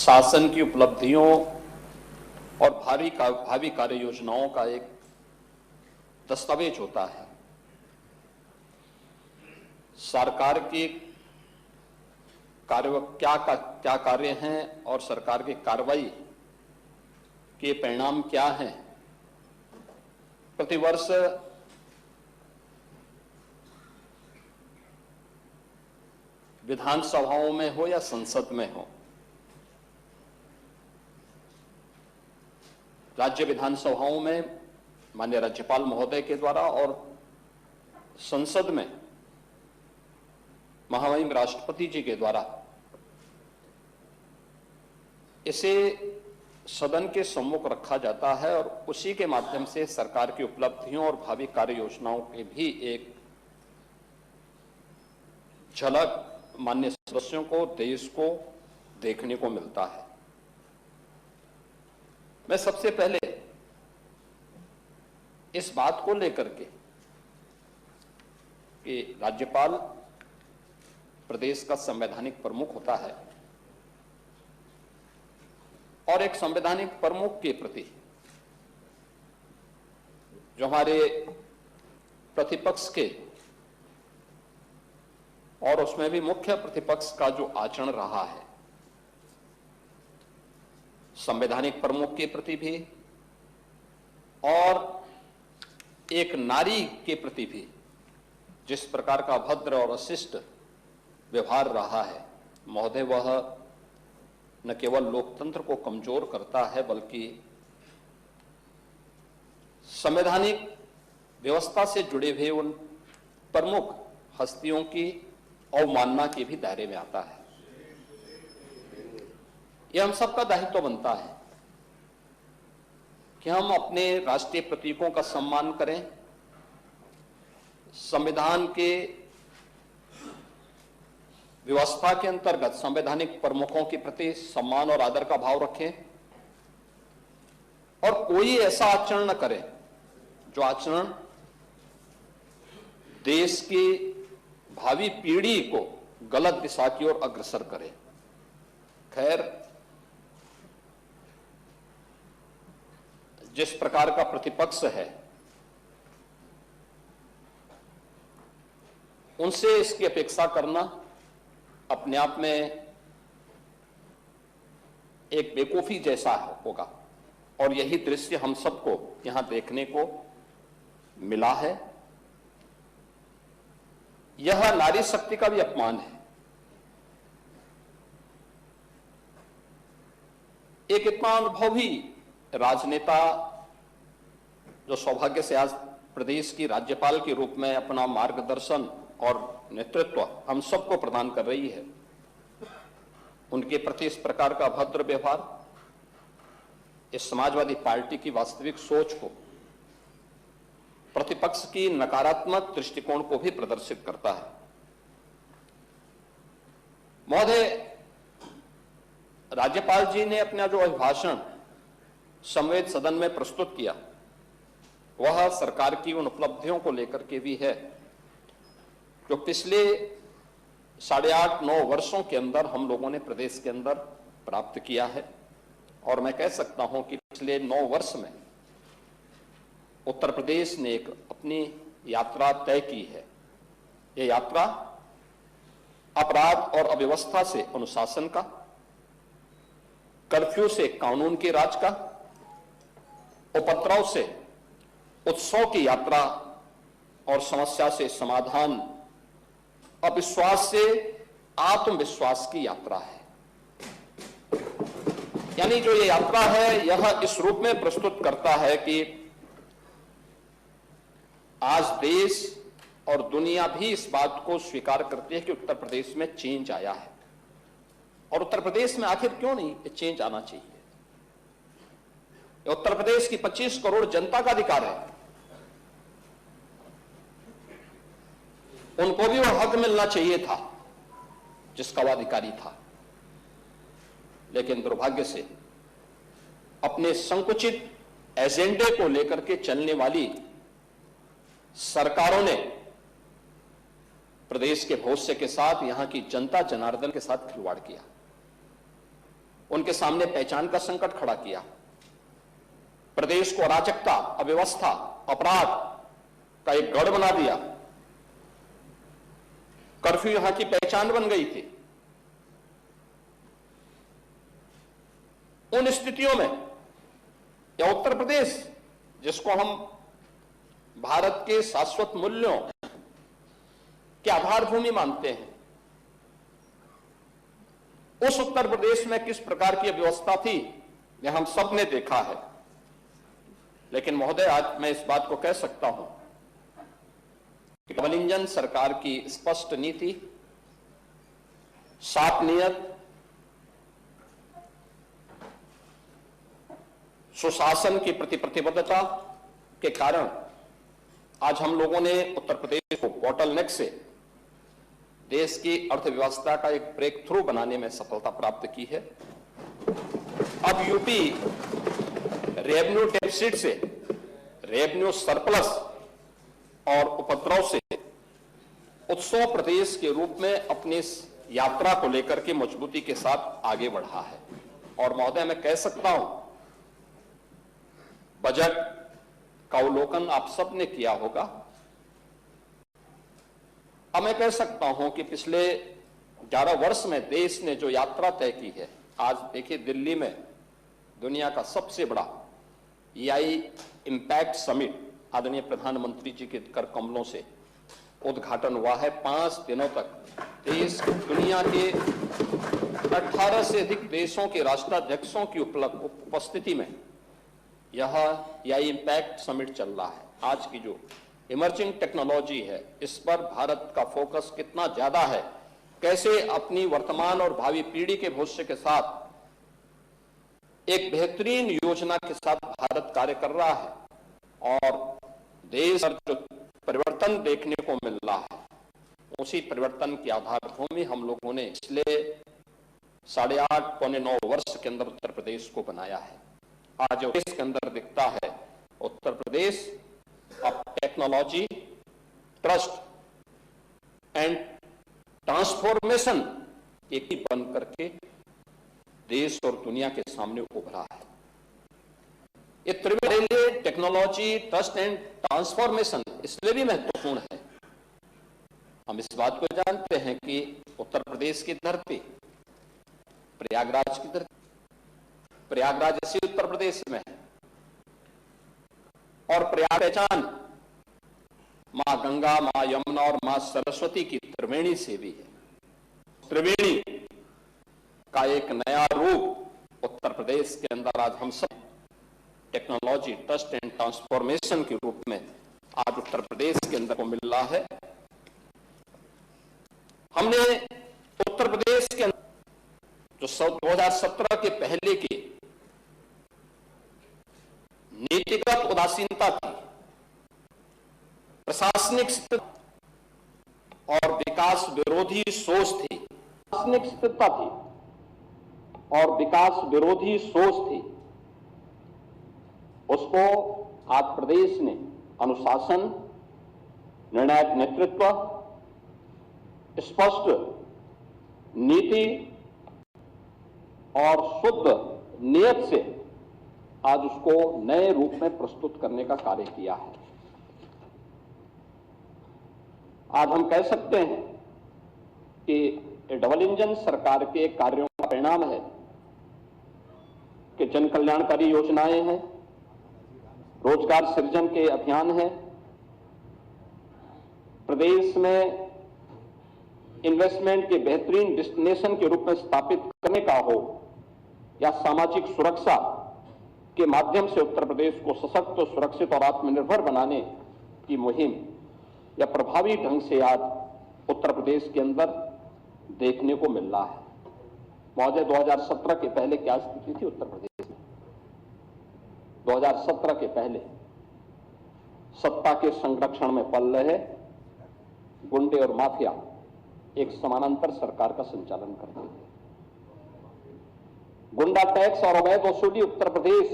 शासन की उपलब्धियों और भावी कार्य योजनाओं का एक दस्तावेज होता है। सरकार के क्या कार्य हैं और सरकार की कार्रवाई के परिणाम क्या हैं, प्रतिवर्ष विधानसभाओं में हो या संसद में हो, राज्य विधानसभाओं में माननीय राज्यपाल महोदय के द्वारा और संसद में महामहिम राष्ट्रपति जी के द्वारा इसे सदन के सम्मुख रखा जाता है और उसी के माध्यम से सरकार की उपलब्धियों और भावी कार्य योजनाओं के भी एक झलक माननीय सदस्यों को, देश को देखने को मिलता है। मैं सबसे पहले इस बात को लेकर के कि राज्यपाल प्रदेश का संवैधानिक प्रमुख होता है और एक संवैधानिक प्रमुख के प्रति जो हमारे प्रतिपक्ष के और उसमें भी मुख्य प्रतिपक्ष का जो आचरण रहा है, संवैधानिक प्रमुख के प्रति भी और एक नारी के प्रति भी जिस प्रकार का अभद्र और अशिष्ट व्यवहार रहा है महोदय, वह न केवल लोकतंत्र को कमजोर करता है बल्कि संवैधानिक व्यवस्था से जुड़े हुए उन प्रमुख हस्तियों की अवमानना के भी दायरे में आता है। यह हम सबका दायित्व बनता है कि हम अपने राष्ट्रीय प्रतीकों का सम्मान करें, संविधान के व्यवस्था के अंतर्गत संवैधानिक प्रमुखों के प्रति सम्मान और आदर का भाव रखें और कोई ऐसा आचरण न करे जो आचरण देश की भावी पीढ़ी को गलत दिशा की ओर अग्रसर करे। खैर, जिस प्रकार का प्रतिपक्ष है उनसे इसकी अपेक्षा करना अपने आप में एक बेवकूफी जैसा होगा और यही दृश्य हम सबको यहां देखने को मिला है। यह नारी शक्ति का भी अपमान है। एक इतना अनुभवी राजनेता जो सौभाग्य से आज प्रदेश की राज्यपाल के रूप में अपना मार्गदर्शन और नेतृत्व हम सबको प्रदान कर रही है, उनके प्रति इस प्रकार का अभद्र व्यवहार इस समाजवादी पार्टी की वास्तविक सोच को, प्रतिपक्ष की नकारात्मक दृष्टिकोण को भी प्रदर्शित करता है। महोदय, राज्यपाल जी ने अपना जो अभिभाषण संवेद सदन में प्रस्तुत किया वह सरकार की उन उपलब्धियों को लेकर के भी है जो पिछले 8.5-9 वर्षों के अंदर हम लोगों ने प्रदेश के अंदर प्राप्त किया है। और मैं कह सकता हूं कि पिछले 9 वर्ष में उत्तर प्रदेश ने एक अपनी यात्रा तय की है। यह यात्रा अपराध और अव्यवस्था से अनुशासन का, कर्फ्यू से कानून के राज का, उपद्रव से उत्सव की यात्रा और समस्या से समाधान, अविश्वास से आत्मविश्वास की यात्रा है। यानी जो ये यात्रा है यह इस रूप में प्रस्तुत करता है कि आज देश और दुनिया भी इस बात को स्वीकार करती है कि उत्तर प्रदेश में चेंज आया है। और उत्तर प्रदेश में आखिर क्यों नहीं ये चेंज आना चाहिए? उत्तर प्रदेश की 25 करोड़ जनता का अधिकार है, उनको भी वह हक मिलना चाहिए था जिसका वह अधिकारी था। लेकिन दुर्भाग्य से अपने संकुचित एजेंडे को लेकर के चलने वाली सरकारों ने प्रदेश के भविष्य के साथ, यहां की जनता जनार्दन के साथ खिलवाड़ किया। उनके सामने पहचान का संकट खड़ा किया, प्रदेश को अराजकता, अव्यवस्था, अपराध का एक गढ़ बना दिया। कर्फ्यू यहां की पहचान बन गई थी। उन स्थितियों में या उत्तर प्रदेश, जिसको हम भारत के शाश्वत मूल्यों की आधारभूमि मानते हैं, उस उत्तर प्रदेश में किस प्रकार की व्यवस्था थी यह हम सब ने देखा है। लेकिन महोदय, आज मैं इस बात को कह सकता हूं कि डबल इंजन सरकार की स्पष्ट नीति, साफ नियत, सुशासन की प्रति प्रतिबद्धता के कारण आज हम लोगों ने उत्तर प्रदेश को बॉटलनेक से देश की अर्थव्यवस्था का एक ब्रेक थ्रू बनाने में सफलता प्राप्त की है। अब यूपी रेवेन्यू डेफिसिट से रेवेन्यू सरप्लस और उपद्रव से उत्सव प्रदेश के रूप में अपनी इस यात्रा को लेकर के मजबूती के साथ आगे बढ़ा है। और महोदय, मैं कह सकता हूं, बजट का अवलोकन आप सब ने किया होगा। अब मैं कह सकता हूं कि पिछले 11 वर्ष में देश ने जो यात्रा तय की है, आज देखिए दिल्ली में दुनिया का सबसे बड़ा EI इम्पैक्ट समिट आदरणीय प्रधानमंत्री जी के कर कमलों से उद्घाटन हुआ है। 5 दिनों तक देश दुनिया के 18 से अधिक देशों के राष्ट्राध्यक्षों की उपस्थिति में यह EI इम्पैक्ट समिट चल रहा है। आज की जो इमर्जिंग टेक्नोलॉजी है, इस पर भारत का फोकस कितना ज्यादा है, कैसे अपनी वर्तमान और भावी पीढ़ी के भविष्य के साथ एक बेहतरीन योजना के साथ भारत कार्य कर रहा है और देश पर जो परिवर्तन देखने को मिल रहा है, उसी परिवर्तन की आधारभूमि हम लोगों ने पिछले 8.5 पौने 9 वर्ष के अंदर उत्तर प्रदेश को बनाया है। आज जो देश के अंदर दिखता है, उत्तर प्रदेश अब टेक्नोलॉजी, ट्रस्ट एंड ट्रांसफॉर्मेशन एक ही बन करके देश और दुनिया के सामने उभरा है। ये त्रिवेणी टेक्नोलॉजी, ट्रस्ट एंड ट्रांसफॉर्मेशन इसलिए भी महत्वपूर्ण है। हम इस बात को जानते हैं कि उत्तर प्रदेश की धरती प्रयागराज की धरती, प्रयागराज इसी उत्तर प्रदेश में है और प्रयाग पहचान मां गंगा, मां यमुना और मां सरस्वती की त्रिवेणी से भी है। त्रिवेणी का एक नया रूप उत्तर प्रदेश के अंदर आज हम सब टेक्नोलॉजी, ट्रस्ट एंड ट्रांसफॉर्मेशन के रूप में आज उत्तर प्रदेश के अंदर को मिल रहा है। हमने उत्तर प्रदेश के अंदर जो 2017 के पहले के नीतिगत उदासीनता थी, प्रशासनिक स्थिति और विकास विरोधी सोच थी, प्रशासनिक स्थिरता थी और विकास विरोधी सोच थी, उसको आज प्रदेश ने अनुशासन, निर्णायक नेतृत्व, स्पष्ट नीति और शुद्ध नियत से आज उसको नए रूप में प्रस्तुत करने का कार्य किया है। आज हम कह सकते हैं कि डबल इंजन सरकार के कार्यों का परिणाम है कि जन कल्याणकारी योजनाएं हैं, रोजगार सृजन के अभियान हैं, प्रदेश में इन्वेस्टमेंट के बेहतरीन डेस्टिनेशन के रूप में स्थापित करने का हो या सामाजिक सुरक्षा के माध्यम से उत्तर प्रदेश को सशक्त, सुरक्षित और आत्मनिर्भर बनाने की मुहिम या प्रभावी ढंग से आज उत्तर प्रदेश के अंदर देखने को मिल रहा है। महोदय, 2017 के पहले क्या स्थिति थी उत्तर प्रदेश में? 2017 के पहले सत्ता के संरक्षण में पल रहे गुंडे और माफिया एक समानांतर सरकार का संचालन करते थे। गुंडा टैक्स और अवैध वसूली उत्तर प्रदेश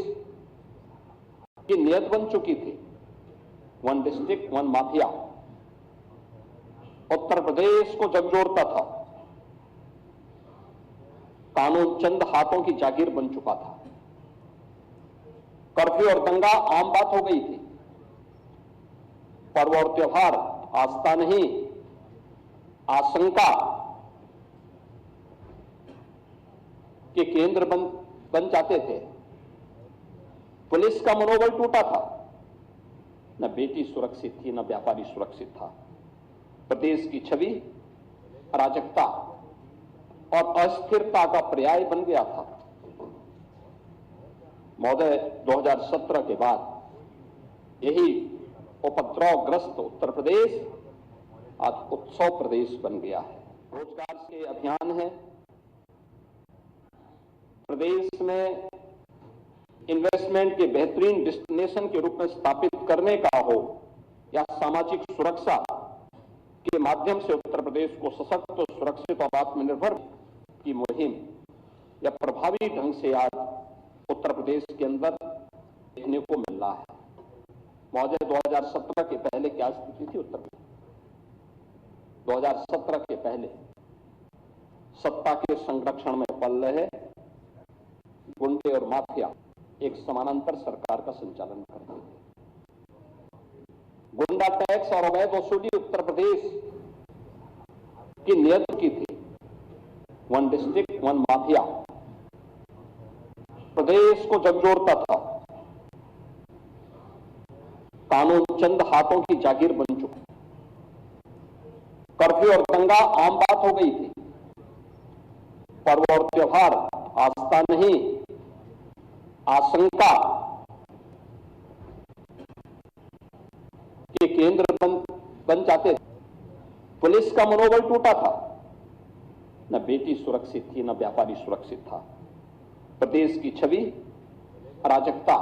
की नियत बन चुकी थी। 1 डिस्ट्रिक्ट 1 माफिया उत्तर प्रदेश को झकझोरता था। कानून चंद हाथों की जागीर बन चुका था। कर्फ्यू और दंगा आम बात हो गई थी। पर्व और त्योहार आस्था नहीं, आशंका के केंद्र बन जाते थे। पुलिस का मनोबल टूटा था। न बेटी सुरक्षित थी, न व्यापारी सुरक्षित था। प्रदेश की छवि अराजकता और अस्थिरता का पर्याय बन गया था। महोदय, 2017 के बाद यही उपद्रवग्रस्त उत्तर प्रदेश आज उत्सव प्रदेश बन गया है। रोजगार के अभियान है। प्रदेश में इन्वेस्टमेंट के बेहतरीन डेस्टिनेशन के रूप में स्थापित करने का हो या सामाजिक सुरक्षा के माध्यम से उत्तर प्रदेश को सशक्त, सुरक्षित और आत्मनिर्भर की मुहिम या प्रभावी ढंग से आज उत्तर प्रदेश के अंदर देखने को मिल रहा है। महोदय, 2017 के पहले क्या स्थिति थी उत्तर प्रदेश? 2017 के पहले सत्ता के संरक्षण में पल रहे गुंडे और माफिया एक समानांतर सरकार का संचालन करते थे। गुंडा टैक्स और अवैध वसूली उत्तर प्रदेश की नियत की थी। वन डिस्ट्रिक्ट वन माफिया प्रदेश को झकझोरता था। कानून चंद हाथों की जागीर बन चुका। कर्फ्यू और दंगा आम बात हो गई थी। पर्व और त्योहार आस्था नहीं, आशंका के केंद्र बन जाते थे। पुलिस का मनोबल टूटा था। न बेटी सुरक्षित थी, न व्यापारी सुरक्षित था। प्रदेश की छवि अराजकता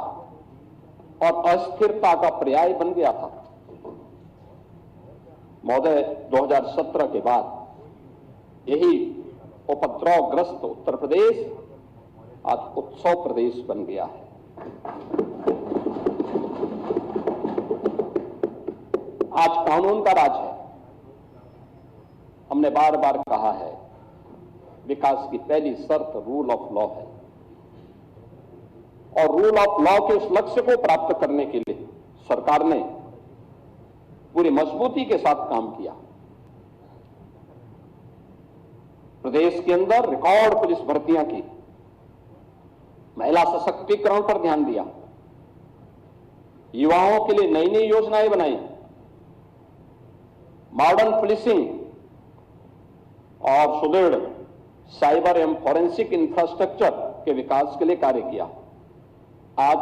और अस्थिरता का पर्याय बन गया था। महोदय, 2017 के बाद यही उपद्रवग्रस्त उत्तर प्रदेश आज उत्सव प्रदेश बन गया है। आज कानून का राज है। हमने बार बार कहा है, विकास की पहली शर्त रूल ऑफ लॉ है और रूल ऑफ लॉ के उस लक्ष्य को प्राप्त करने के लिए सरकार ने पूरी मजबूती के साथ काम किया। प्रदेश के अंदर रिकॉर्ड पुलिस भर्तियां की, महिला सशक्तिकरण पर ध्यान दिया, युवाओं के लिए नई नई योजनाएं बनाई, मॉडर्न पुलिसिंग और सुदृढ़ साइबर एवं फॉरेंसिक इंफ्रास्ट्रक्चर के विकास के लिए कार्य किया। आज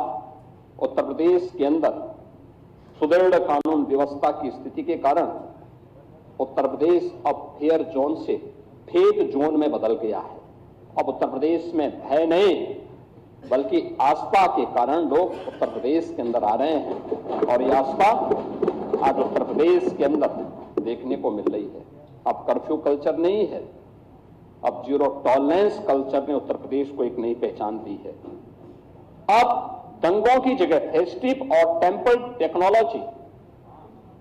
उत्तर प्रदेश के अंदर सुदृढ़ कानून व्यवस्था की स्थिति के कारण उत्तर प्रदेश अब फेयर जोन से फेक जोन में बदल गया है। अब उत्तर प्रदेश में भय नहीं बल्कि आस्था के कारण लोग उत्तर प्रदेश के अंदर आ रहे हैं और ये आस्था आज उत्तर प्रदेश के अंदर देखने को मिल रही है। अब कर्फ्यू कल्चर नहीं है, अब जीरो टॉलरेंस कल्चर ने उत्तर प्रदेश को एक नई पहचान दी है। अब दंगों की जगह फेस्टिव और टेम्पल टेक्नोलॉजी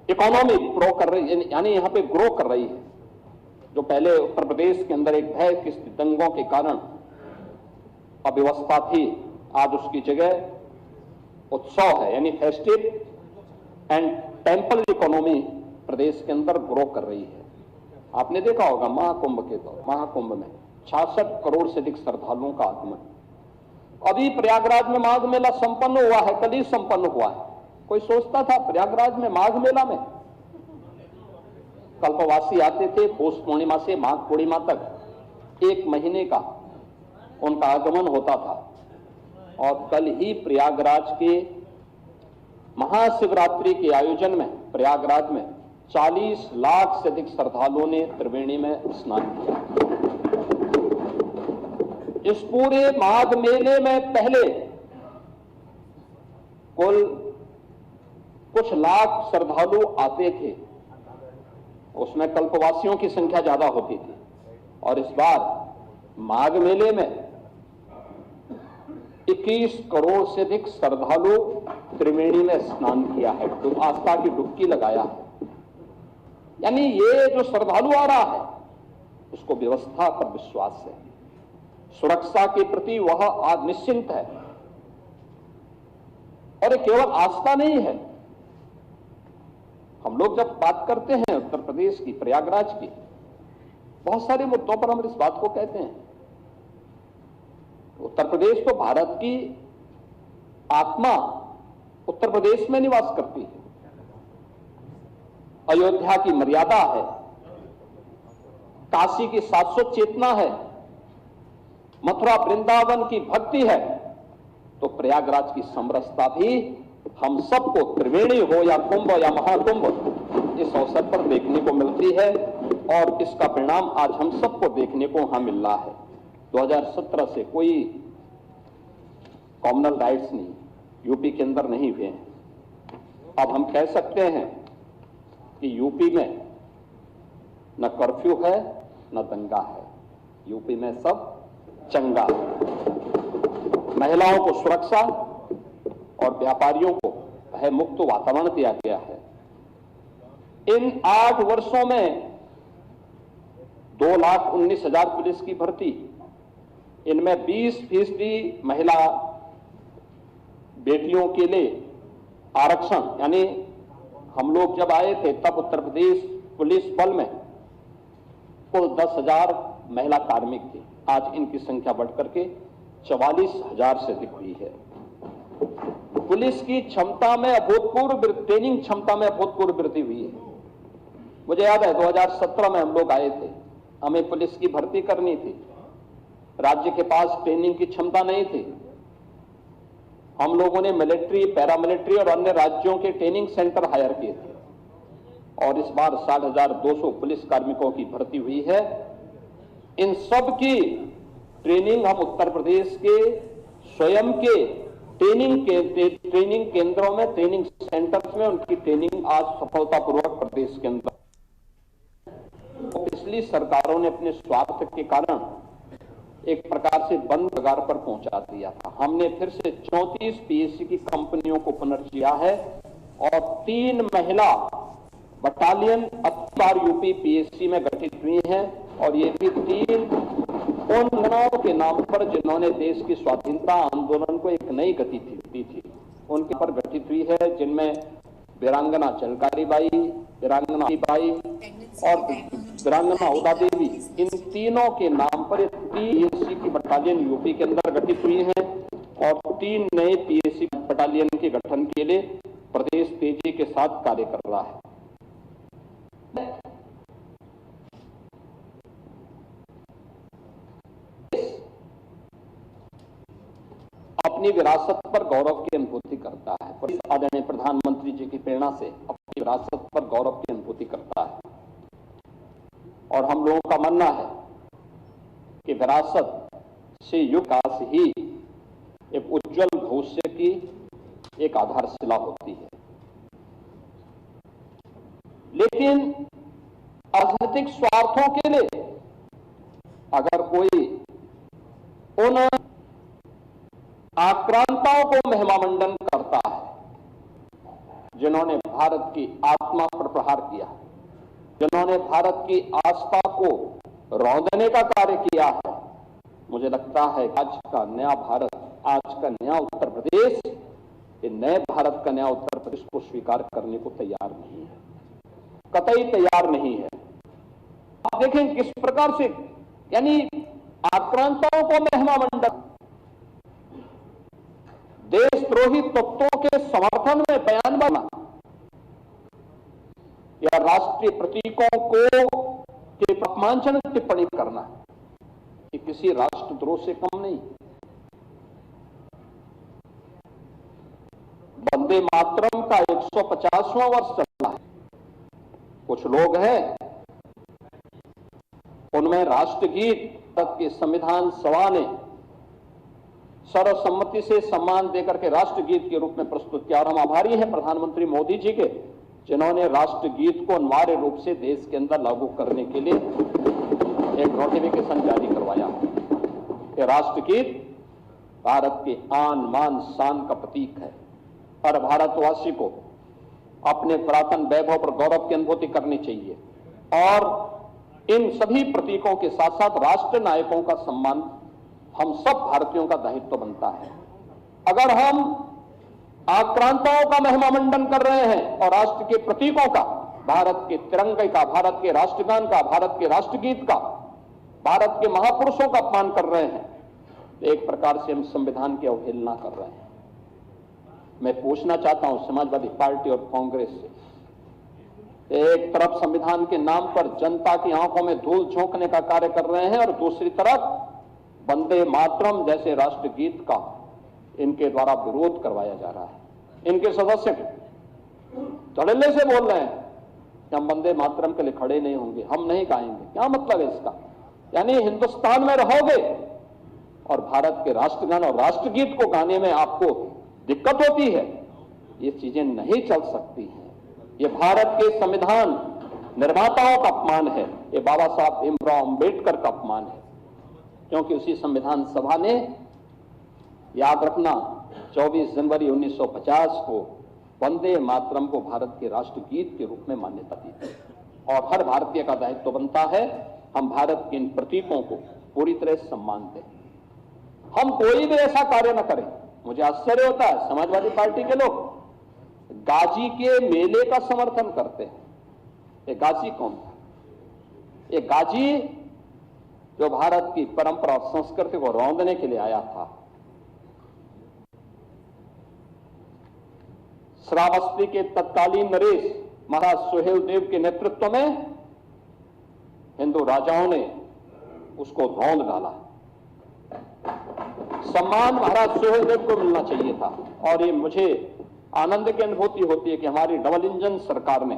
इकोनॉमी ग्रो कर रही है, यानी यहां पे ग्रो कर रही है। जो पहले उत्तर प्रदेश के अंदर एक भय की दंगों के कारण अव्यवस्था थी, आज उसकी जगह उत्सव है, यानी फेस्टिव एंड टेम्पल इकोनॉमी प्रदेश के अंदर ग्रो कर रही है। आपने देखा होगा महाकुंभ में 66 करोड़ से अधिक श्रद्धालुओं का आगमन। अभी प्रयागराज में माघ मेला संपन्न हुआ है, कल ही संपन्न हुआ है। कोई सोचता था प्रयागराज में माघ मेला में? कल्पवासी आते थे, पौष पूर्णिमा से माघ पूर्णिमा तक 1 महीने का उनका आगमन होता था। और कल ही प्रयागराज के महाशिवरात्रि के आयोजन में प्रयागराज में 40 लाख से अधिक श्रद्धालुओं ने त्रिवेणी में स्नान किया। इस पूरे माघ मेले में पहले कुल कुछ लाख श्रद्धालु आते थे, उसमें कल्पवासियों की संख्या ज्यादा होती थी। और इस बार माघ मेले में 21 करोड़ से अधिक श्रद्धालु त्रिवेणी में स्नान किया है, आस्था की डुबकी लगाया है। यानी ये जो श्रद्धालु आ रहा है उसको व्यवस्था पर विश्वास है, सुरक्षा के प्रति वह आज निश्चिंत है। और ये केवल आस्था नहीं है। हम लोग जब बात करते हैं उत्तर प्रदेश की, प्रयागराज की, बहुत सारे मुद्दों पर हम इस बात को कहते हैं। उत्तर प्रदेश तो भारत की आत्मा उत्तर प्रदेश में निवास करती है। अयोध्या की मर्यादा है, काशी की शाश्वत चेतना है, मथुरा वृंदावन की भक्ति है, तो प्रयागराज की समरसता भी हम सबको, त्रिवेणी हो या कुंभ या महाकुंभ, इस अवसर पर देखने को मिलती है। और इसका परिणाम आज हम सबको देखने को यहां मिल रहा है। 2017 से कोई कॉमनल राइट्स नहीं यूपी के अंदर नहीं हुए हैं। अब हम कह सकते हैं कि यूपी में न कर्फ्यू है न दंगा है, यूपी में सब चंगा है। महिलाओं को सुरक्षा और व्यापारियों को भय मुक्त वातावरण दिया गया है। इन 8 वर्षों में 2,19,000 पुलिस की भर्ती, इनमें 20% महिला बेटियों के लिए आरक्षण, यानी हम लोग जब आए थे तब उत्तर प्रदेश पुलिस बल में कुल 10,000 महिला कार्मिक थे। आज इनकी संख्या बढ़कर के 44,000 से अधिक हुई है। पुलिस की क्षमता में अभूतपूर्व, ट्रेनिंग क्षमता में अभूतपूर्व वृद्धि हुई है। मुझे याद है 2017 में हम लोग आए थे, हमें पुलिस की भर्ती करनी थी, राज्य के पास ट्रेनिंग की क्षमता नहीं थी। हम लोगों ने मिलिट्री, पैरामिलिट्री और अन्य राज्यों के ट्रेनिंग सेंटर हायर किए थे और इस बार 60,200 पुलिस कार्मिकों की भर्ती हुई है। इन सब की ट्रेनिंग हम उत्तर प्रदेश के स्वयं के ट्रेनिंग केंद्रों में, ट्रेनिंग सेंटर्स में उनकी ट्रेनिंग आज सफलतापूर्वक प्रदेश के अंदर। पिछली सरकारों ने अपने स्वार्थ के कारण एक प्रकार से बंद कगार पर पहुंचा दिया था। हमने फिर से 34 पीएससी की कंपनियों को पुनर्जिया है और 3 महिला बटालियन अखबार यूपी पीएससी में गठित हुई हैं और ये भी 3 उन महिलाओं के नाम पर जिन्होंने देश की स्वाधीनता आंदोलन को एक नई गति दी थी, उनके पर गठित हुई है, जिनमें वीरांगना झलकारी बाई, वीरांगना बाई और वीरांगना उदा देवी, इन तीनों के नाम पर 3 पीएससी की बटालियन यूपी के अंदर गठित हुई हैं और 3 नए पीएससी बटालियन के गठन के लिए प्रदेश तेजी के साथ कार्य कर रहा है। अपनी विरासत पर गौरव की अनुभूति करता है, आदरणीय प्रधानमंत्री जी की प्रेरणा से अपनी विरासत पर गौरव की अनुभूति करता है। और हम लोगों का मानना है कि विरासत से विकास ही एक उज्जवल भविष्य की एक आधारशिला होती है। लेकिन राजनीतिक स्वार्थों के लिए अगर कोई उन आक्रांताओं को महिमामंडन करता है जिन्होंने भारत की आत्मा पर प्रहार किया, जिन्होंने भारत की आस्था को रौंदने का कार्य किया है, मुझे लगता है आज का नया भारत, आज का नया उत्तर प्रदेश, ये नए भारत का नया उत्तर प्रदेश को स्वीकार करने को तैयार नहीं है, कतई तैयार नहीं है। आप देखें किस प्रकार से, यानी आक्रांताओं को महिमामंडन, देशद्रोही तत्वों के समर्थन में बयान बना या राष्ट्रीय प्रतीकों को के अपमानजनक टिप्पणी करना, ये किसी राष्ट्रद्रोह से कम नहीं। वंदे मातरम का 150वां वर्ष चल रहा है। कुछ लोग हैं, उनमें राष्ट्रगीत के संविधान सभा ने सर्वसम्मति से सम्मान देकर के राष्ट्रगीत के रूप में प्रस्तुत किया और हम आभारी हैं प्रधानमंत्री मोदी जी के, जिन्होंने राष्ट्रगीत को अनिवार्य रूप से देश के अंदर लागू करने के लिए एक नोटिफिकेशन जारी करवाया कि राष्ट्रगीत भारत के आन मान शान का प्रतीक है और भारतवासी को अपने पुरातन वैभव पर गौरव की अनुभूति करनी चाहिए और इन सभी प्रतीकों के साथ साथ राष्ट्र नायकों का सम्मान हम सब भारतीयों का दायित्व बनता है। अगर हम आक्रांताओं का महिमा मंडन कर रहे हैं और राष्ट्र के प्रतीकों का, भारत के तिरंगे का, भारत के राष्ट्रगान का, भारत के राष्ट्रगीत का, भारत के महापुरुषों का अपमान कर रहे हैं, तो एक प्रकार से हम संविधान की अवहेलना कर रहे हैं। मैं पूछना चाहता हूं समाजवादी पार्टी और कांग्रेस से, एक तरफ संविधान के नाम पर जनता की आंखों में धूल झोंकने का कार्य कर रहे हैं और दूसरी तरफ वंदे मातरम जैसे राष्ट्रगीत का इनके द्वारा विरोध करवाया जा रहा है। इनके सदस्य धड़ल्ले से बोल रहे हैं कि हम वंदे मातरम के लिए खड़े नहीं होंगे, हम नहीं गाएंगे। क्या मतलब है इसका? यानी हिंदुस्तान में रहोगे और भारत के राष्ट्रगान और राष्ट्रगीत को गाने में आपको दिक्कत होती है। ये चीजें नहीं चल सकती हैं। ये भारत के संविधान निर्माताओं का अपमान है, ये बाबा साहब भीमराव अंबेडकर का अपमान है, क्योंकि उसी संविधान सभा ने, याद रखना, 24 जनवरी 1950 को वंदे मातरम को भारत के राष्ट्रगीत के रूप में मान्यता दी थी। और हर भारतीय का दायित्व बनता है हम भारत के इन प्रतीकों को पूरी तरह सम्मान दें। हम कोई भी ऐसा कार्य न करें। मुझे आश्चर्य होता है, समाजवादी पार्टी के लोग गाजी के मेले का समर्थन करते हैं। ये गाजी कौन था? ये गाजी जो भारत की परंपरा और संस्कृति को रौंदने के लिए आया था। श्रावस्ती के तत्कालीन नरेश महाराज सुहेल देव के नेतृत्व में हिंदू राजाओं ने उसको रौंद डाला। सम्मान महाराज सुहेल देव को मिलना चाहिए था। और ये मुझे आनंद की अनुभूति होती है कि हमारी डबल इंजन सरकार ने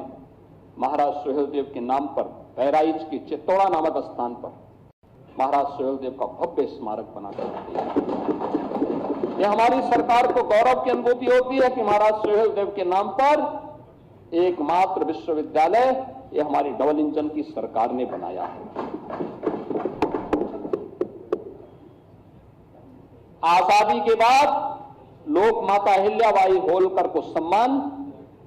महाराज सुहेल देव के नाम पर बहराइच की चित्तौड़ा नामक स्थान पर महाराज सुहेल देव का भव्य स्मारक बनाकर दिया। यह हमारी सरकार को गौरव की अनुभूति होती है कि महाराज सुहेल देव के नाम पर एकमात्र विश्वविद्यालय यह हमारी डबल इंजन की सरकार ने बनाया है। आजादी के बाद लोक माता अहिल्याबाई होलकर को सम्मान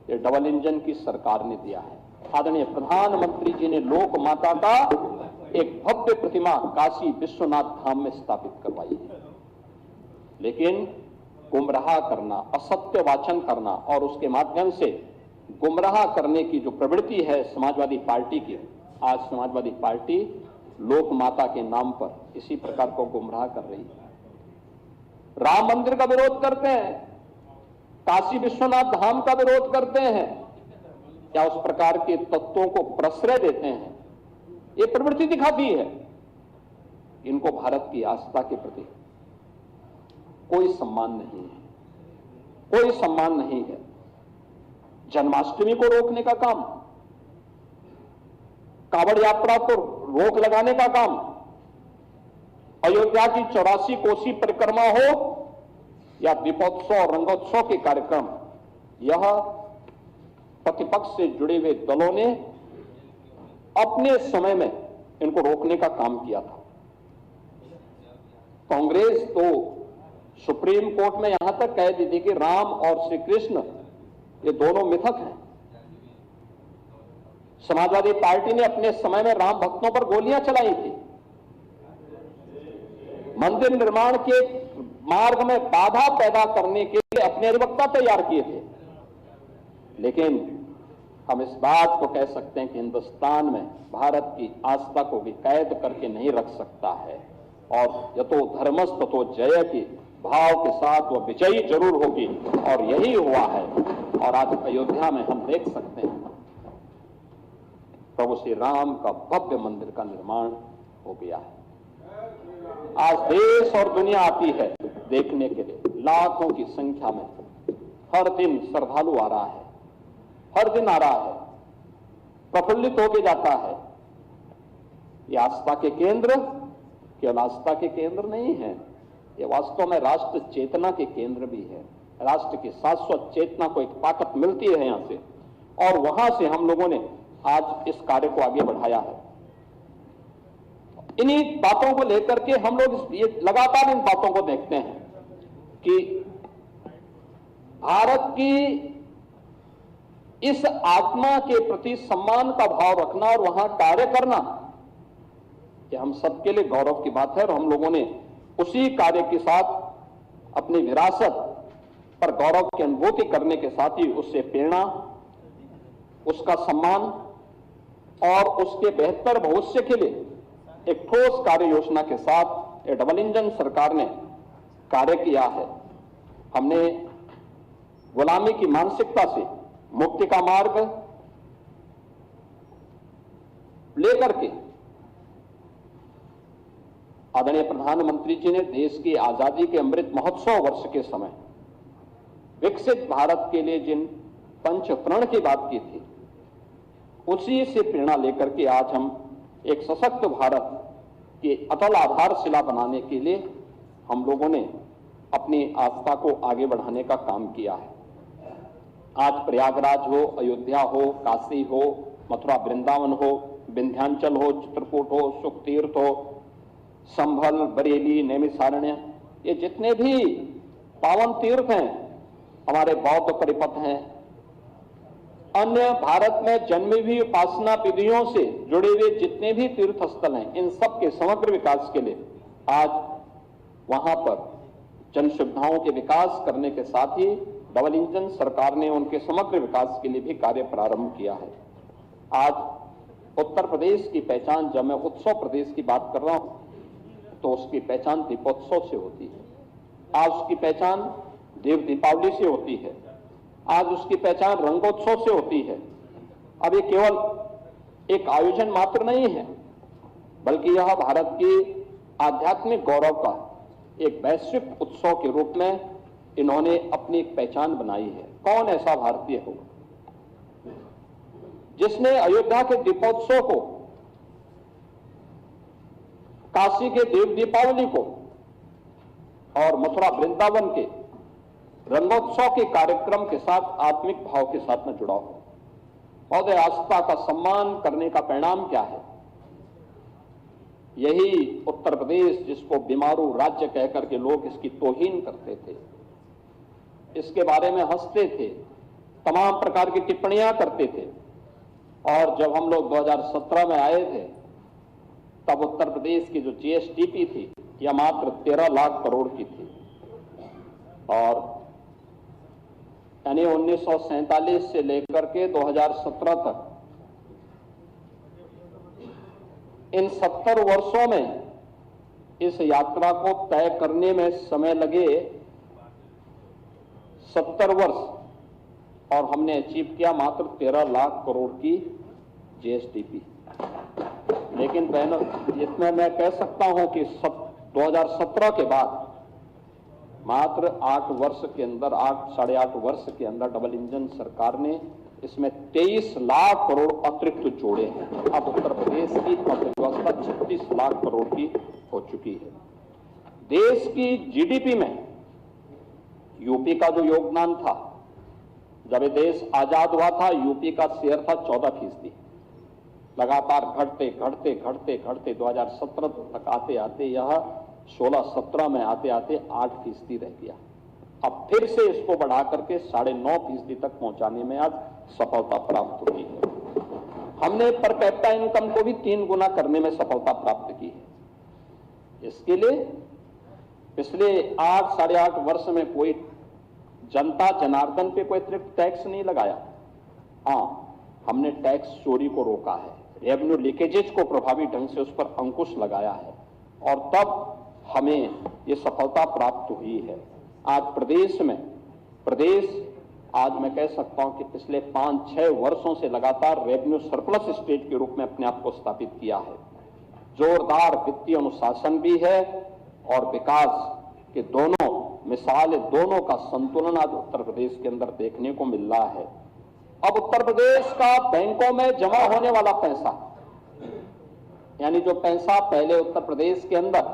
ये डबल इंजन की सरकार ने दिया है। आदरणीय प्रधानमंत्री जी ने लोक माता का एक भव्य प्रतिमा काशी विश्वनाथ धाम में स्थापित करवाई है। लेकिन गुमराह करना, असत्य वाचन करना और उसके माध्यम से गुमराह करने की जो प्रवृत्ति है समाजवादी पार्टी की, आज समाजवादी पार्टी लोक माता के नाम पर इसी प्रकार को गुमराह कर रही है। राम मंदिर का विरोध करते हैं, काशी विश्वनाथ धाम का विरोध करते हैं, क्या उस प्रकार के तत्वों को प्रश्रय देते हैं। ये प्रवृत्ति दिखाती है इनको भारत की आस्था के प्रति कोई सम्मान नहीं है, कोई सम्मान नहीं है। जन्माष्टमी को रोकने का काम, कांवड़ यात्रा को रोक लगाने का काम, अयोध्या की 84 कोसी परिक्रमा हो या दीपोत्सव और रंगोत्सव के कार्यक्रम, यह प्रतिपक्ष से जुड़े हुए दलों ने अपने समय में इनको रोकने का काम किया था। कांग्रेस तो सुप्रीम कोर्ट में यहां तक कह दी थी कि राम और श्री कृष्ण ये दोनों मिथक हैं। समाजवादी पार्टी ने अपने समय में राम भक्तों पर गोलियां चलाई थी, मंदिर निर्माण के मार्ग में बाधा पैदा करने के लिए अपने अधिवक्ता तैयार किए थे। लेकिन हम इस बात को कह सकते हैं कि हिंदुस्तान में भारत की आस्था को भी कैद करके नहीं रख सकता है और यतो धर्मस् ततो जय के भाव के साथ वह विजयी जरूर होगी, और यही हुआ है। और आज अयोध्या में हम देख सकते हैं प्रभु श्री राम का भव्य मंदिर का निर्माण हो गया है। आज देश और दुनिया आती है देखने के लिए, लाखों की संख्या में हर दिन श्रद्धालु आ रहा है, हर दिन आ रहा है, प्रफुल्लित होके जाता है। ये आस्था के केंद्र केवल आस्था के केंद्र नहीं है, ये वास्तव में राष्ट्र चेतना के केंद्र भी है। राष्ट्र की शाश्वत चेतना को एक ताकत मिलती है यहां से, और वहां से हम लोगों ने आज इस कार्य को आगे बढ़ाया है। इन्हीं बातों को लेकर के हम लोग ये लगातार इन बातों को देखते हैं कि भारत की इस आत्मा के प्रति सम्मान का भाव रखना और वहां कार्य करना, ये हम सबके लिए गौरव की बात है। और हम लोगों ने उसी कार्य के साथ अपनी विरासत पर गौरव की अनुभूति करने के साथ ही उससे प्रेरणा, उसका सम्मान और उसके बेहतर भविष्य के लिए एक ठोस कार्य योजना के साथ ये डबल इंजन सरकार ने कार्य किया है। हमने गुलामी की मानसिकता से मुक्ति का मार्ग लेकर के आदरणीय प्रधानमंत्री जी ने देश की आजादी के अमृत महोत्सव वर्ष के समय विकसित भारत के लिए जिन पंच प्रण की बात की थी, उसी से प्रेरणा लेकर के आज हम एक सशक्त भारत की अटल आधारशिला बनाने के लिए हम लोगों ने अपनी आस्था को आगे बढ़ाने का काम किया है। आज प्रयागराज हो, अयोध्या हो, काशी हो, मथुरा वृंदावन हो, विंध्याचल हो, चित्रकूट हो, सुखतीर्थ हो, संभल, बरेली, नैमिषारण्य, ये जितने भी पावन तीर्थ हैं, हमारे बौद्ध परिपथ हैं, अन्य भारत में जन्मी हुई उपासना विधियों से जुड़े हुए जितने भी तीर्थ स्थल हैं, इन सब के समग्र विकास के लिए आज वहां पर जन सुविधाओं के विकास करने के साथ ही डबल इंजन सरकार ने उनके समग्र विकास के लिए भी कार्य प्रारंभ किया है। आज उत्तर प्रदेश की पहचान, जब मैं उत्सव प्रदेश की बात कर रहा हूं तो उसकी पहचान दीपोत्सव से होती है। आज उसकी पहचान देव दीपावली से होती है। आज उसकी पहचान रंगोत्सव से होती है। अब ये केवल एक आयोजन मात्र नहीं है, बल्कि यह भारत की आध्यात्मिक गौरव का एक वैश्विक उत्सव के रूप में इन्होंने अपनी एक पहचान बनाई है। कौन ऐसा भारतीय होगा जिसने अयोध्या के दीपोत्सव को, काशी के देव दीपावली को और मथुरा वृंदावन के रंगोत्सव के कार्यक्रम के साथ आत्मिक भाव के साथ में जुड़ा हो। और आस्था का सम्मान करने का परिणाम क्या है? यही उत्तर प्रदेश, जिसको बीमारू राज्य कहकर के लोग इसकी तौहीन करते थे, इसके बारे में हंसते थे, तमाम प्रकार की टिप्पणियां करते थे, और जब हम लोग 2017 में आए थे तब उत्तर प्रदेश की जो जीएसडीपी थी यह मात्र 13 लाख करोड़ की थी, और यानी 1947 से लेकर के 2017 तक इन 70 वर्षों में इस यात्रा को तय करने में समय लगे 70 वर्ष, और हमने अचीव किया मात्र 13 लाख करोड़ की जीएसडीपी। लेकिन बहनों, इसमें मैं कह सकता हूं कि 2017 के बाद मात्र 8 वर्ष के अंदर, 8-8.5 वर्ष के अंदर डबल इंजन सरकार ने इसमें 23 लाख करोड़ अतिरिक्त जोड़े हैं। अब उत्तर प्रदेश की अर्थव्यवस्था 36 लाख करोड़ की हो चुकी है। देश की जीडीपी में यूपी का जो योगदान था, जब ये देश आजाद हुआ था, यूपी का शेयर था 14%। लगातार घटते घटते घटते घटते 2017 तक आते आते यह 16-17 में आते आते 8% रह गया। अब फिर से इसको बढ़ा करके 9.5% तक पहुंचाने में आज सफलता प्राप्त हुई है। हमने पर कैपिटा इनकम को भी 3 गुना करने में सफलता प्राप्त की है। इसके लिए पिछले 8-8.5 वर्ष में कोई जनता जनार्दन पे कोई अतिरिक्त टैक्स नहीं लगाया। हाँ, हमने टैक्स चोरी को रोका है, रेवेन्यू लीकेजेज को प्रभावी ढंग से उस पर अंकुश लगाया है, और तब हमें ये सफलता प्राप्त हुई है। आज प्रदेश आज मैं कह सकता हूं कि पिछले 5-6 वर्षों से लगातार रेवेन्यू सरप्लस स्टेट के रूप में अपने आप को स्थापित किया है। जोरदार वित्तीय अनुशासन भी है और विकास के दोनों मिसाल, दोनों का संतुलन आज उत्तर प्रदेश के अंदर देखने को मिल रहा है। अब उत्तर प्रदेश का बैंकों में जमा होने वाला पैसा, यानी जो पैसा पहले उत्तर प्रदेश के अंदर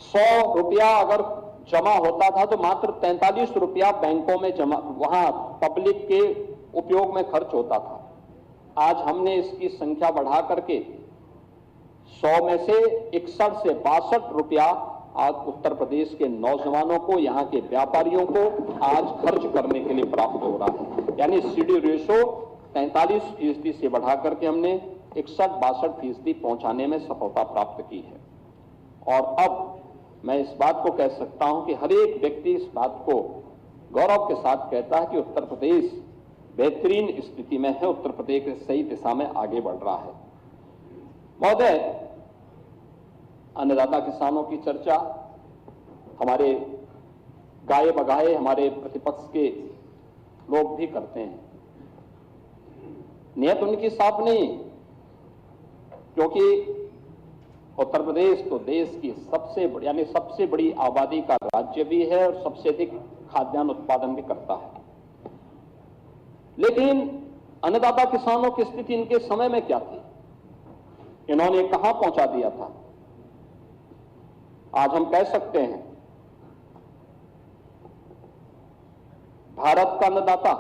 100 रुपया अगर जमा होता था तो मात्र 43 रुपया बैंकों में जमा, वहां पब्लिक के उपयोग में खर्च होता था। आज हमने इसकी संख्या बढ़ा करके 100 में से 61 से 62 रुपया आज उत्तर प्रदेश के नौजवानों को, यहाँ के व्यापारियों को आज खर्च करने के लिए प्राप्त हो रहा है। यानी सीडी रेशो 43% से बढ़ा करके हमने 61-62% पहुंचाने में सफलता प्राप्त की है। और अब मैं इस बात को कह सकता हूं कि हर एक व्यक्ति इस बात को गौरव के साथ कहता है कि उत्तर प्रदेश बेहतरीन स्थिति में है, उत्तर प्रदेश सही दिशा में आगे बढ़ रहा है। महोदय, अन्नदाता किसानों की चर्चा हमारे गाए बगाए हमारे प्रतिपक्ष के लोग भी करते हैं। नियत उनकी साफ नहीं, क्योंकि उत्तर प्रदेश तो देश की सबसे बड़ी आबादी का राज्य भी है और सबसे अधिक खाद्यान्न उत्पादन भी करता है। लेकिन अन्नदाता किसानों की स्थिति इनके समय में क्या थी, इन्होंने कहां पहुंचा दिया था? आज हम कह सकते हैं भारत का अन्नदाता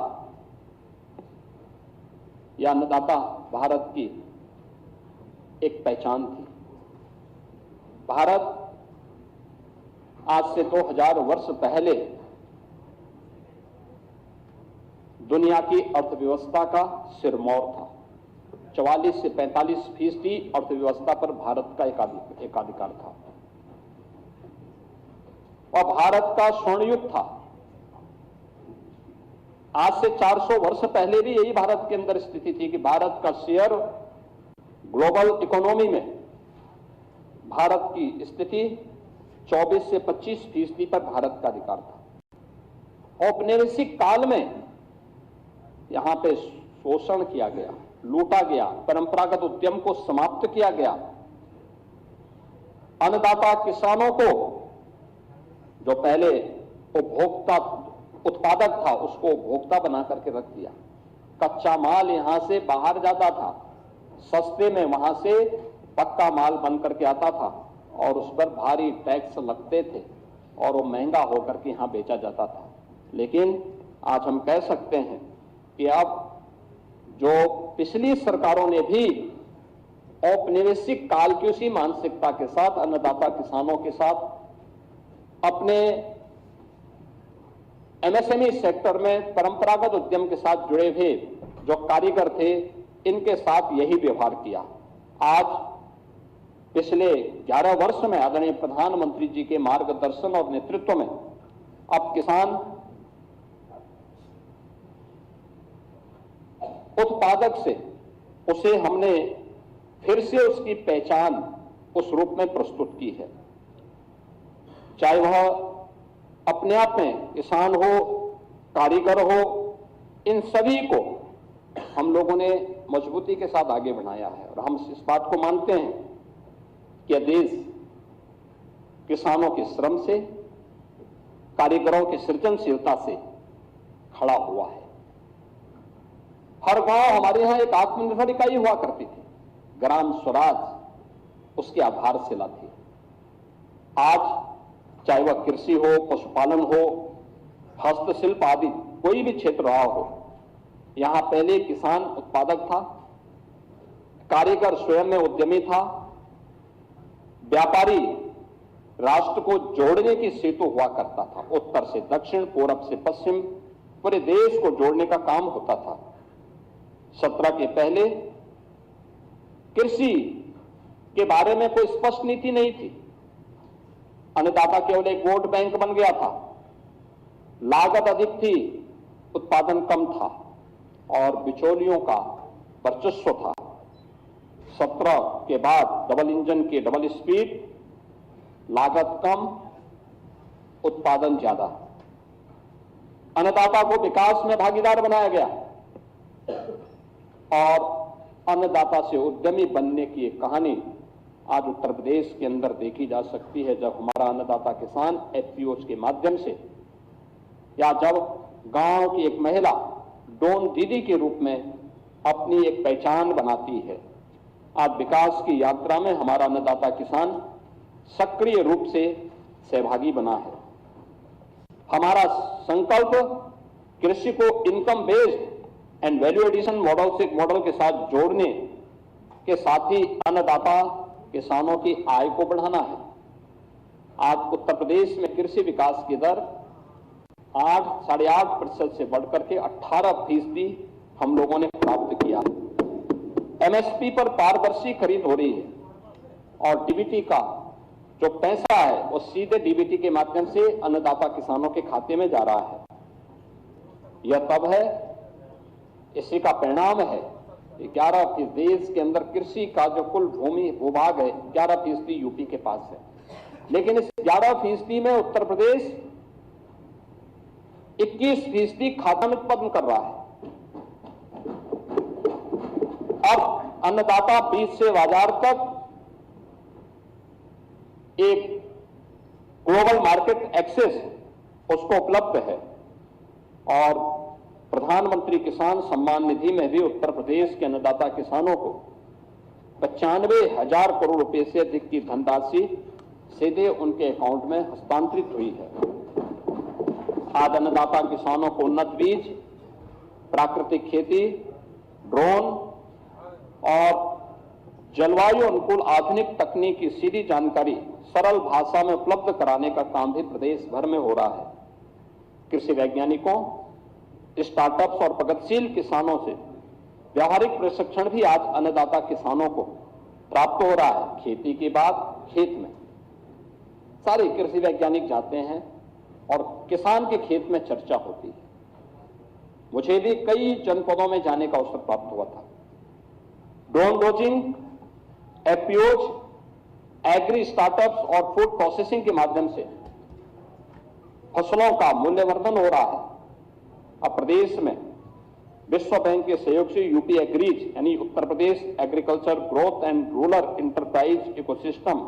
या अन्नदाता भारत की एक पहचान थी। भारत आज से 2000 वर्ष पहले दुनिया की अर्थव्यवस्था का सिरमौर था। 44 से 45% अर्थव्यवस्था पर भारत का एकाधिकार था और भारत का स्वर्ण युग था। आज से 400 वर्ष पहले भी यही भारत के अंदर स्थिति थी कि भारत का शेयर ग्लोबल इकोनॉमी में भारत की स्थिति 24 से 25% पर भारत का अधिकार था। औपनिवेशिक काल में यहां पे शोषण किया गया, लूटा गया, परंपरागत उद्यम को समाप्त किया गया। अन्नदाता किसानों को जो पहले उपभोक्ता उत्पादक था उसको उपभोक्ता बना करके रख दिया। कच्चा माल यहां से बाहर जाता था, सस्ते में वहां से पक्का माल बन करके आता था और उस पर भारी टैक्स लगते थे और वो महंगा होकर के यहां बेचा जाता था। लेकिन आज हम कह सकते हैं कि अब जो पिछली सरकारों ने भी औपनिवेशिक काल की उसी मानसिकता के साथ अन्नदाता किसानों के साथ अपने एमएसएमई सेक्टर में परंपरागत उद्यम के साथ जुड़े हुए जो कारीगर थे, इनके साथ यही व्यवहार किया। आज पिछले 11 वर्ष में आदरणीय प्रधानमंत्री जी के मार्गदर्शन और नेतृत्व में अब किसान उत्पादक से उसे हमने फिर से उसकी पहचान उस रूप में प्रस्तुत की है। चाहे वह अपने आप में किसान हो, कारीगर हो, इन सभी को हम लोगों ने मजबूती के साथ आगे बढ़ाया है और हम इस बात को मानते हैं कि देश किसानों के श्रम से, कारीगरों की सृजनशीलता से खड़ा हुआ है। हर गांव हमारे यहां एक आत्मनिर्भर इकाई हुआ करती थी, ग्राम स्वराज उसकी आधारशिला थी। आज चाहे वह कृषि हो, पशुपालन हो, हस्तशिल्प आदि कोई भी क्षेत्र रहा हो, यहां पहले किसान उत्पादक था, कारीगर स्वयं में उद्यमी था, व्यापारी राष्ट्र को जोड़ने की सेतु हुआ करता था। उत्तर से दक्षिण, पूरब से पश्चिम, पूरे देश को जोड़ने का काम होता था। 17 के पहले कृषि के बारे में कोई स्पष्ट नीति नहीं थी। अन्नदाता केवल एक वोट बैंक बन गया था, लागत अधिक थी, उत्पादन कम था और बिचौलियों का वर्चस्व था। 17 के बाद डबल इंजन की डबल स्पीड, लागत कम, उत्पादन ज्यादा। अन्नदाता को विकास में भागीदार बनाया गया और अन्नदाता से उद्यमी बनने की एक कहानी आज उत्तर प्रदेश के अंदर देखी जा सकती है। जब हमारा अन्नदाता किसान एफपीओज के माध्यम से या जब गांव की एक महिला डोन दीदी के रूप में अपनी एक पहचान बनाती है, आज विकास की यात्रा में हमारा अन्नदाता किसान सक्रिय रूप से सहभागी बना है। हमारा संकल्प कृषि को income based and value edition model के साथ जोड़ने के साथ ही अन्नदाता किसानों की आय को बढ़ाना है। आज उत्तर प्रदेश में कृषि विकास की दर 8-8.5% से बढ़कर के 18% हम लोगों ने प्राप्त किया है। एमएसपी पर पारदर्शी खरीद हो रही है और डीबीटी का जो पैसा है वो सीधे डीबीटी के माध्यम से अन्नदाता किसानों के खाते में जा रहा है। यह तब है, इसी का परिणाम है 11% देश के अंदर कृषि का जो कुल भूमि भूभाग है 11% यूपी के पास है, लेकिन इस 11% में उत्तर प्रदेश 21% खाद्यान्न उत्पादन कर रहा है। अब अन्नदाता बीज से बाजार तक एक ग्लोबल मार्केट एक्सेस उसको उपलब्ध है और प्रधानमंत्री किसान सम्मान निधि में भी उत्तर प्रदेश के अन्नदाता किसानों को 95,000 करोड़ रुपए से अधिक की धनराशि सीधे उनके अकाउंट में हस्तांतरित हुई है। आज अन्नदाता किसानों को उन्नत बीज, प्राकृतिक खेती, ड्रोन और जलवायु अनुकूल आधुनिक तकनीक की सीधी जानकारी सरल भाषा में उपलब्ध कराने का काम भी प्रदेश भर में हो रहा है। कृषि वैज्ञानिकों, स्टार्टअप्स और प्रगतिशील किसानों से व्यावहारिक प्रशिक्षण भी आज अन्नदाता किसानों को प्राप्त हो रहा है। खेती के बाद खेत में सारे कृषि वैज्ञानिक जाते हैं और किसान के खेत में चर्चा होती है। मुझे भी कई जनपदों में जाने का अवसर प्राप्त हुआ था। Drone dosing, FPOs, agri startups और फूड प्रोसेसिंग के माध्यम से फसलों का मूल्यवर्धन हो रहा है। अब प्रदेश में विश्व बैंक के सहयोग से यूपी एग्रीज यानी Uttar Pradesh agriculture growth and rural enterprise ecosystem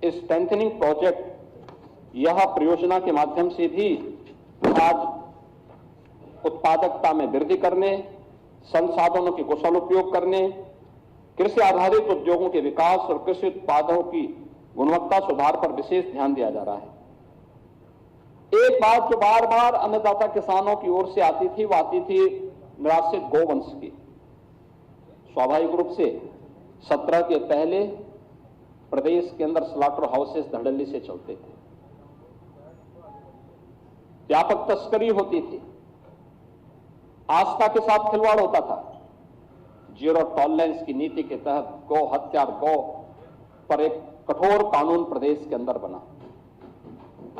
strengthening project, यह परियोजना के माध्यम से भी आज उत्पादकता में वृद्धि करने, संसाधनों के कुशल उपयोग करने, कृषि आधारित उद्योगों के विकास और कृषि उत्पादों की गुणवत्ता सुधार पर विशेष ध्यान दिया जा रहा है। एक बात जो बार बार अन्नदाता किसानों की ओर से आती थी, वो आती थी निराश्रित गौवंश की। स्वाभाविक रूप से 17 के पहले प्रदेश के अंदर स्लॉटर हाउसेस धड़ल्ले से चलते थे, व्यापक तस्करी होती थी, आस्था के साथ खिलवाड़ होता था। जीरो टॉलरेंस की नीति के तहत गौ हत्या, गौ पर एक कठोर कानून प्रदेश के अंदर बना।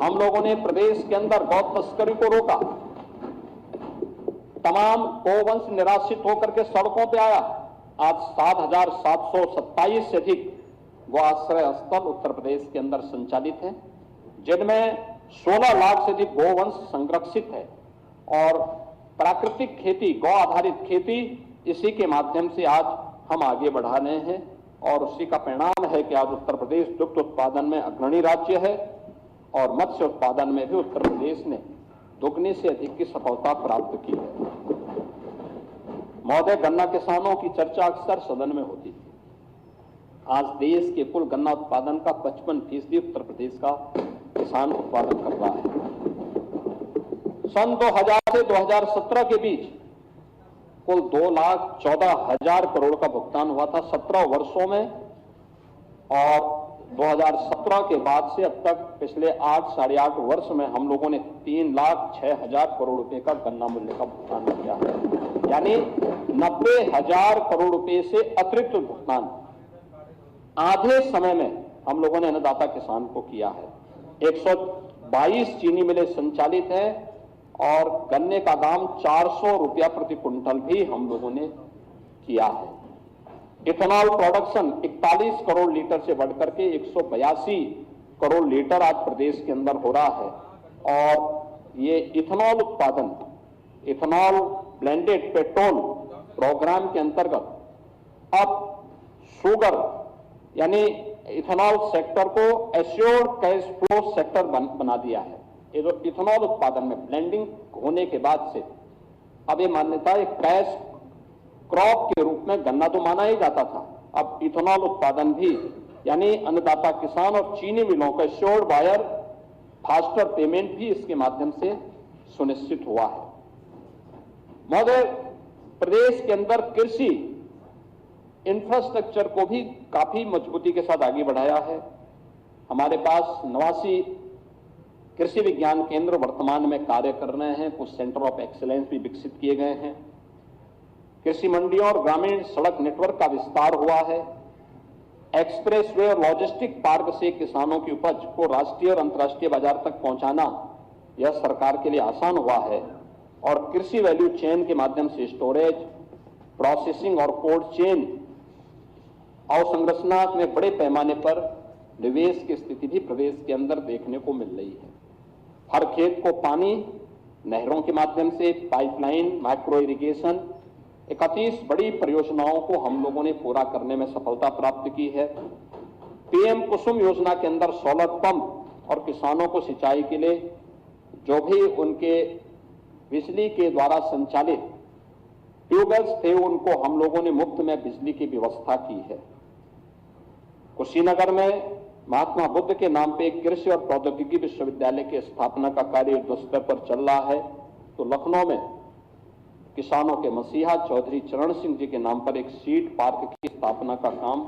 हम लोगों ने प्रदेश के अंदर गौ तस्करी को रोका। तमाम गौवंश निराश्रित होकर के सड़कों पे आया। आज 7,727 से अधिक गौ आश्रय स्थल उत्तर प्रदेश के अंदर संचालित हैं, जिनमें 16 लाख से अधिक गौवंश संरक्षित है और प्राकृतिक खेती, गौ आधारित खेती, इसी के माध्यम से आज हम आगे बढ़ा रहे हैं और उसी का परिणाम है कि आज उत्तर प्रदेश दुग्ध उत्पादन में अग्रणी राज्य है और मत्स्य उत्पादन में भी उत्तर प्रदेश ने दुगने से अधिक की सफलता प्राप्त की है। महोदय, गन्ना किसानों की चर्चा अक्सर सदन में होती थी। आज देश के कुल गन्ना उत्पादन का 55% उत्तर प्रदेश का किसान उत्पादन कर रहा है। सन 2000 से 2017 के बीच कुल 2,14,000 करोड़ का भुगतान हुआ था 17 वर्षों में और 2017 के बाद से अब तक पिछले 8 साढ़े 8 वर्ष में हम लोगों ने 3,06,000 करोड़ रुपए का गन्ना मूल्य का भुगतान किया है, यानी 90,000 करोड़ रुपए से अतिरिक्त भुगतान आधे समय में हम लोगों ने अन्नदाता किसान को किया है। 122 चीनी मिलें संचालित है और गन्ने का दाम 400 रुपया प्रति कुंटल भी हम लोगों ने किया है। इथेनॉल प्रोडक्शन 41 करोड़ लीटर से बढ़कर के 182 करोड़ लीटर आज प्रदेश के अंदर हो रहा है और ये इथेनॉल उत्पादन, इथेनॉल ब्लेंडेड पेट्रोल प्रोग्राम के अंतर्गत अब शुगर यानी इथेनॉल सेक्टर को एश्योर्ड कैश फ्लो सेक्टर बना दिया है। इथेनॉल उत्पादन में ब्लेंडिंग होने के बाद से अब ये मान्यता है कैश क्रॉप के रूप में गन्ना तो माना ही जाता था, अब इथेनॉल उत्पादन भी यानी अन्नदाता किसान और चीनी मिलों का एश्योर्ड बायर फास्टर पेमेंट भी इसके माध्यम से सुनिश्चित हुआ है। महोदय, प्रदेश के अंदर कृषि इंफ्रास्ट्रक्चर को भी काफी मजबूती के साथ आगे बढ़ाया है। हमारे पास 89 कृषि विज्ञान केंद्र वर्तमान में कार्य कर रहे हैं, कुछ सेंटर ऑफ एक्सीलेंस भी विकसित किए गए हैं। कृषि मंडियों और ग्रामीण सड़क नेटवर्क का विस्तार हुआ है। एक्सप्रेसवे और लॉजिस्टिक पार्क से किसानों की उपज को राष्ट्रीय और अंतर्राष्ट्रीय बाजार तक पहुंचाना यह सरकार के लिए आसान हुआ है और कृषि वैल्यू चेन के माध्यम से स्टोरेज, प्रोसेसिंग और कोल्ड चेन अवसंरचना में बड़े पैमाने पर निवेश की स्थिति भी प्रदेश के अंदर देखने को मिल रही है। हर खेत को पानी नहरों के माध्यम से, पाइपलाइन, माइक्रो इरिगेशन, 31 बड़ी परियोजनाओं को हम लोगों ने पूरा करने में सफलता प्राप्त की है। पीएम कुसुम योजना के अंदर सोलर पंप और किसानों को सिंचाई के लिए जो भी उनके बिजली के द्वारा संचालित ट्यूबवेल्स थे, उनको हम लोगों ने मुफ्त में बिजली की व्यवस्था की है। कुशीनगर में महात्मा बुद्ध के नाम पे एक कृषि और प्रौद्योगिकी विश्वविद्यालय की स्थापना का कार्य युद्धस्तर पर चल रहा है। तो लखनऊ में किसानों के मसीहा चौधरी चरण सिंह जी के नाम पर एक सीड पार्क की स्थापना का काम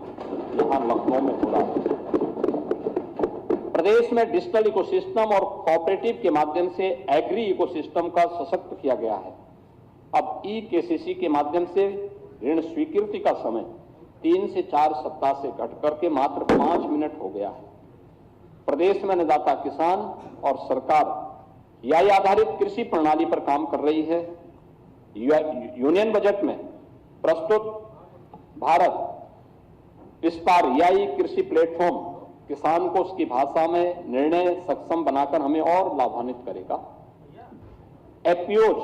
यहां लखनऊ में हो रहा है। प्रदेश में डिजिटल इकोसिस्टम और कोऑपरेटिव के माध्यम से एग्री इकोसिस्टम का सशक्त किया गया है। अब ई-केसीसी के माध्यम से ऋण स्वीकृति का समय 3 से 4 सप्ताह से घट करके मात्र 5 मिनट हो गया है। प्रदेश में अन्नदाता किसान और सरकार एआई आधारित कृषि प्रणाली पर काम कर रही है। यूनियन बजट में प्रस्तुत भारत विस्तार एआई कृषि प्लेटफॉर्म किसान को उसकी भाषा में निर्णय सक्षम बनाकर हमें और लाभान्वित करेगा। एपीओज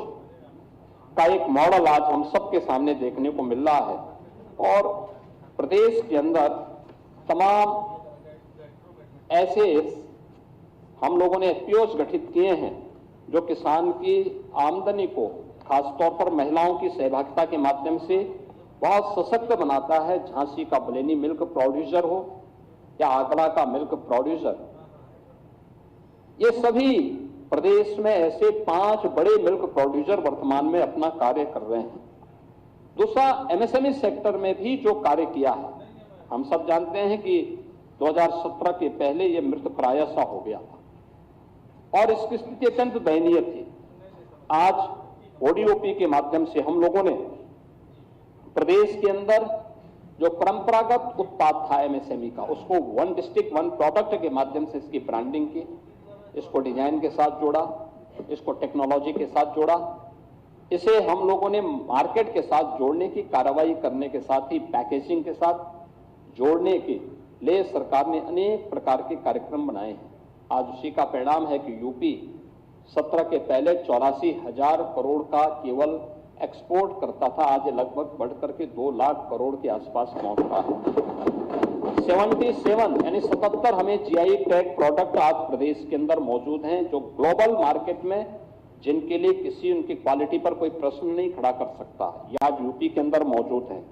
का एक मॉडल आज हम सबके सामने देखने को मिल रहा है और प्रदेश के अंदर तमाम ऐसे हम लोगों ने एपीओज गठित किए हैं जो किसान की आमदनी को खासतौर पर महिलाओं की सहभागिता के माध्यम से बहुत सशक्त बनाता है। झांसी का बलेनी मिल्क प्रोड्यूसर हो या आगरा का मिल्क प्रोड्यूसर, ये सभी प्रदेश में ऐसे 5 बड़े मिल्क प्रोड्यूसर वर्तमान में अपना कार्य कर रहे हैं। दूसरा, एमएसएमई सेक्टर में भी जो कार्य किया है, हम सब जानते हैं कि 2017 के पहले ये मृत प्राय सा हो गया था और इसकी स्थिति अत्यंत दयनीय थी। आज ओडीओपी के माध्यम से हम लोगों ने प्रदेश के अंदर जो परंपरागत उत्पाद था एमएसएमई का, उसको 1 डिस्ट्रिक्ट 1 प्रोडक्ट के माध्यम से इसकी ब्रांडिंग की, इसको डिजाइन के साथ जोड़ा, इसको टेक्नोलॉजी के साथ जोड़ा, इसे हम लोगों ने मार्केट के साथ जोड़ने की कार्रवाई करने के साथ ही पैकेजिंग के साथ जोड़ने के लिए सरकार ने अनेक प्रकार के कार्यक्रम बनाए हैं। आज उसी का परिणाम है कि यूपी 17 के पहले 84,000 करोड़ का केवल एक्सपोर्ट करता था, आज लगभग बढ़कर के 2 लाख करोड़ के आसपास पहुंच रहा है। 77 यानी 77 हमें जीआई टैग प्रोडक्ट आज प्रदेश के अंदर मौजूद हैं जो ग्लोबल मार्केट में जिनके लिए किसी उनकी क्वालिटी पर कोई प्रश्न नहीं खड़ा कर सकता, ये आज यूपी के अंदर मौजूद है।